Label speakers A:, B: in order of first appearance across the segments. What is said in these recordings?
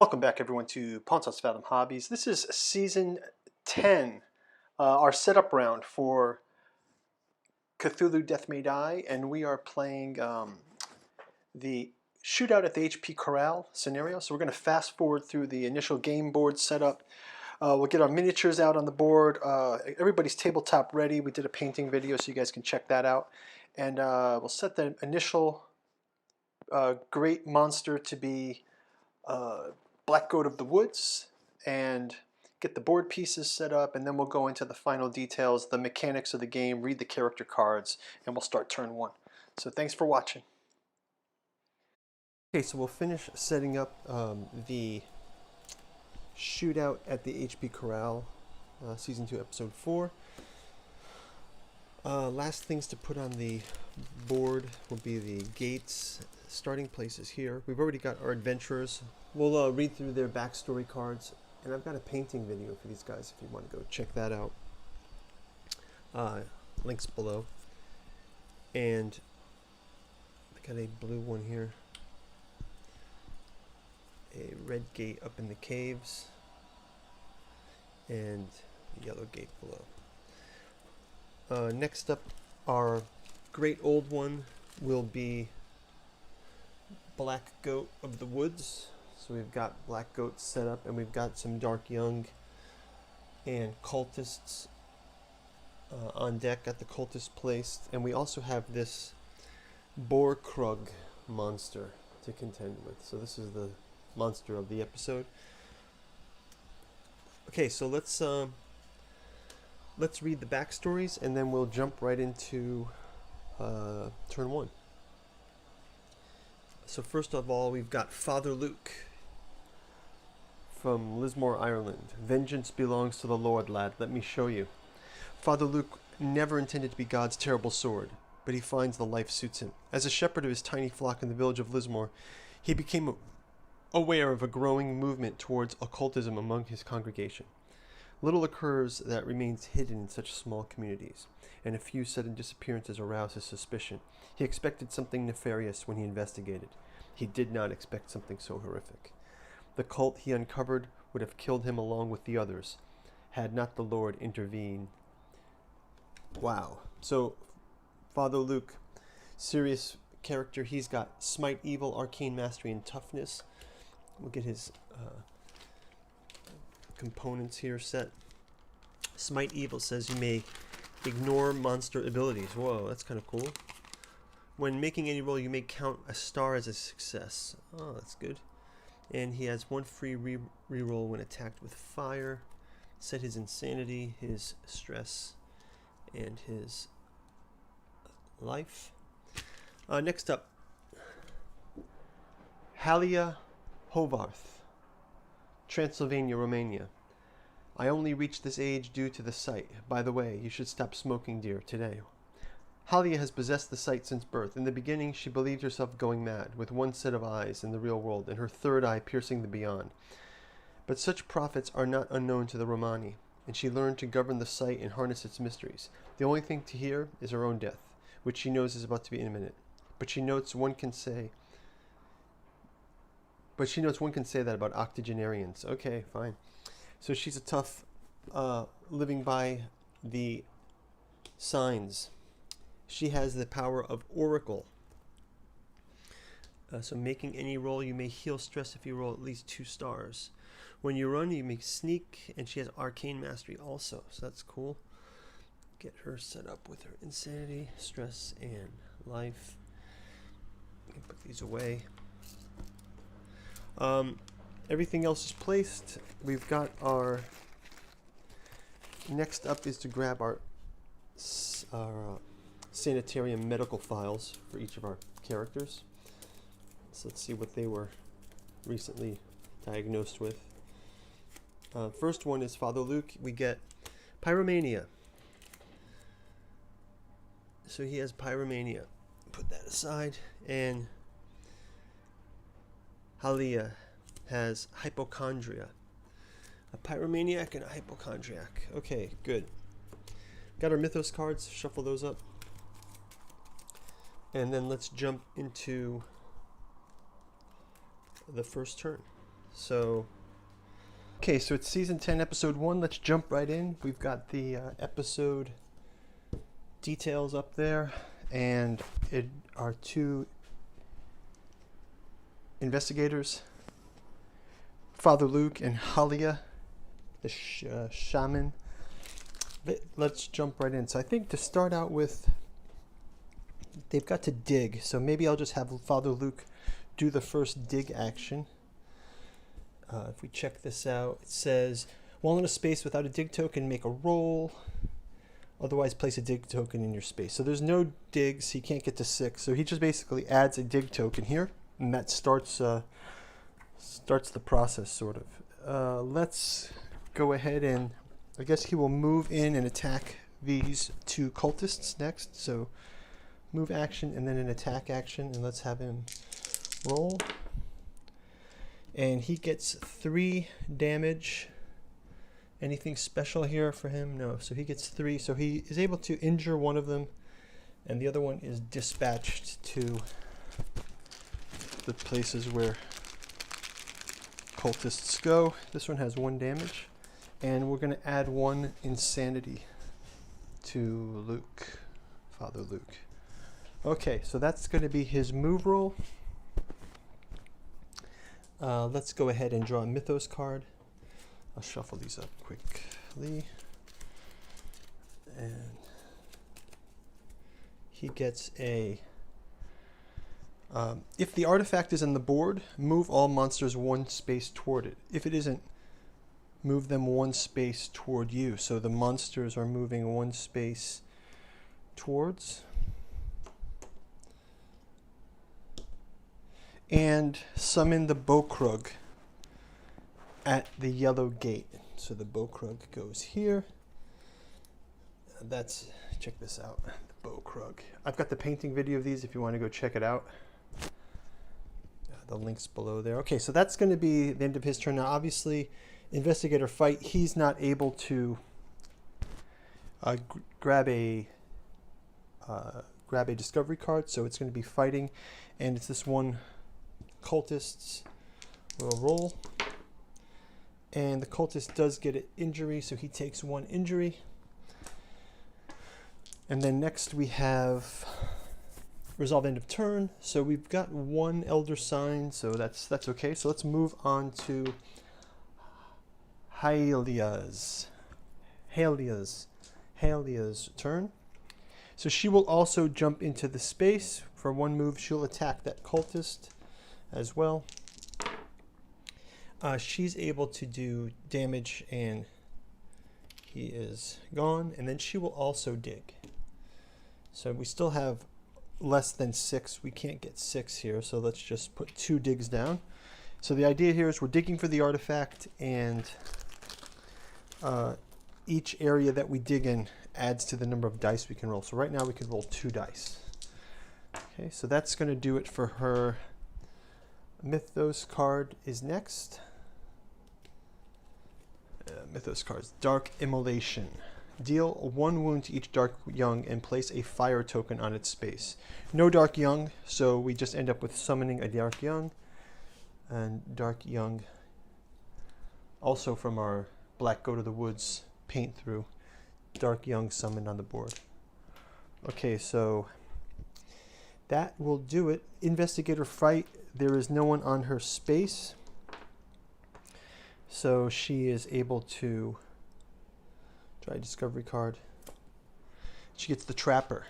A: Welcome back, everyone, to Pontos Fathom Hobbies. This is Season 10, our setup round for Cthulhu Death May Die, and we are playing the Shootout at the HP Corral scenario. So we're going to fast forward through the initial game board setup. We'll get our miniatures out on the board. Everybody's tabletop ready. We did a painting video, so you guys can check that out. And we'll set the initial great monster to be Black Goat of the Woods, and get the board pieces set up, and then we'll go into the final details, the mechanics of the game, read the character cards, and we'll start turn one. So thanks for watching. Okay, so we'll finish setting up the Shootout at the HP Corral, Season 2, Episode 4. Last things to put on the board will be the gates. Starting places here. We've already got our adventurers. We'll read through their backstory cards, and I've got a painting video for these guys if you want to go check that out. Links below. And I got a blue one here. A red gate up in the caves, and a yellow gate below. Next up, our great old one will be Black Goat of the Woods. So we've got Black Goat set up, and we've got some Dark Young and cultists on deck. Got the cultists placed, and we also have this Boar Krug monster to contend with. So this is the monster of the episode. Okay, so let's read the backstories, and then we'll jump right into turn one. So first of all, we've got Father Luke from Lismore, Ireland. Vengeance belongs to the Lord, lad. Let me show you. Father Luke never intended to be God's terrible sword, but he finds the life suits him. As a shepherd of his tiny flock in the village of Lismore, he became aware of a growing movement towards occultism among his congregation. Little occurs that remains hidden in such small communities, and a few sudden disappearances arouse his suspicion. He expected something nefarious when he investigated. He did not expect something so horrific. The cult he uncovered would have killed him along with the others, had not the Lord intervened. Wow. So, Father Luke, serious character. He's got Smite Evil, Arcane Mastery, and Toughness. We'll get his components here set. Smite Evil says you may ignore monster abilities. Whoa, that's kind of cool. When making any roll, you may count a star as a success. Oh, that's good. And he has one free reroll when attacked with fire. Set his insanity, his stress, and his life. Next up, Halia Hovarth, Transylvania, Romania. I only reached this age due to the sight. By the way, you should stop smoking, dear, today. Halia has possessed the sight since birth. In the beginning, she believed herself going mad, with one set of eyes in the real world, and her third eye piercing the beyond. But such prophets are not unknown to the Romani, and she learned to govern the sight and harness its mysteries. The only thing to hear is her own death, which she knows is about to be imminent. But she notes one can say that about octogenarians. Okay, fine. So she's a tough, living by the signs. She has the power of Oracle. So making any roll, you may heal stress if you roll at least 2 stars. When you run, you may sneak, and she has Arcane Mastery also. So that's cool. Get her set up with her insanity, stress, and life. Put these away. Everything else is placed. We've got our... Next up is to grab our sanitarium medical files for each of our characters. So let's see what they were recently diagnosed with. First one is Father Luke. We get pyromania. So he has pyromania. Put that aside. And Halia has hypochondria. A pyromaniac and a hypochondriac. Okay, good. Got our Mythos cards. Shuffle those up. And then let's jump into the first turn. So, okay, so it's season 10, episode 1. Let's jump right in. We've got the episode details up there, and it are two investigators, Father Luke and Halia, the shaman. But let's jump right in. So I think to start out with, they've got to dig. So maybe I'll just have Father Luke do the first dig action. If we check this out, it says, while in a space without a dig token, make a roll. Otherwise, place a dig token in your space. So there's no digs. He can't get to 6. So he just basically adds a dig token here, and that starts the process, sort of. Let's go ahead and I guess he will move in and attack these two cultists next. So move action and then an attack action, and let's have him roll. And he gets 3 damage. Anything special here for him? No. So he gets 3. So he is able to injure one of them, and the other one is dispatched to the places where cultists go. This one has 1 damage. And we're going to add 1 insanity to Luke, Father Luke. Okay, so that's going to be his move roll. Let's go ahead and draw a Mythos card. I'll shuffle these up quickly. And he gets a... if the artifact is on the board, move all monsters 1 space toward it. If it isn't, move them 1 space toward you. So the monsters are moving 1 space towards. And summon the Bokrug at the yellow gate. So the Bokrug goes here. Check this out, the Bokrug. I've got the painting video of these if you want to go check it out. The link's below there. Okay, so that's going to be the end of his turn. Now, obviously, investigator fight, he's not able to grab a discovery card, so it's going to be fighting, and it's this one cultist will roll, and the cultist does get an injury, so he takes 1 injury. And then next we have resolve end of turn. So we've got 1 elder sign, so that's okay. So let's move on to Halia's turn. So she will also jump into the space. For 1 move, she'll attack that cultist as well. She's able to do damage, and he is gone. And then she will also dig. So we still have less than 6. We can't get 6 here, so let's just put 2 digs down. So the idea here is we're digging for the artifact, and each area that we dig in adds to the number of dice we can roll. So right now we can roll 2 dice. Okay, so that's going to do it for her. Mythos card is next. Mythos cards. Dark Immolation. Deal 1 wound to each Dark Young and place a fire token on its space. No Dark Young, so we just end up with summoning a Dark Young. And Dark Young, also from our Black Go to the Woods paint through, Dark Young summoned on the board. Okay, so that will do it. Investigator fight. There is no one on her space, so she is able to try a discovery card. She gets the Trapper.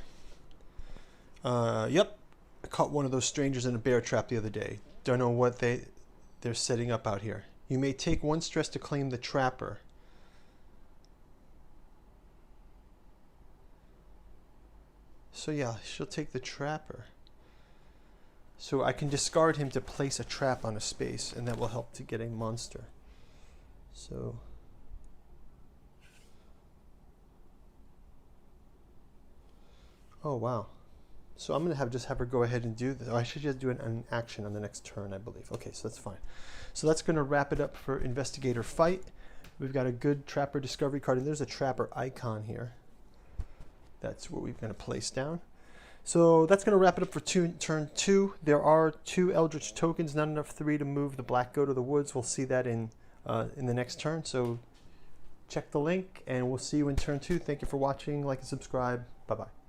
A: Yep, I caught one of those strangers in a bear trap the other day. Don't know what they're setting up out here. You may take 1 stress to claim the Trapper. So yeah, she'll take the Trapper. So I can discard him to place a trap on a space, and that will help to get a monster. So oh wow. So I'm going to just have her go ahead and do this. Oh, I should just do an action on the next turn, I believe. Okay, so that's fine. So that's going to wrap it up for Investigator Fight. We've got a good Trapper discovery card, and there's a Trapper icon here. That's what we're going to place down. So that's going to wrap it up for turn 2. There are 2 Eldritch tokens, not enough 3 to move the black goat of the woods. We'll see that in the next turn. So check the link, and we'll see you in turn 2. Thank you for watching. Like and subscribe. Bye-bye.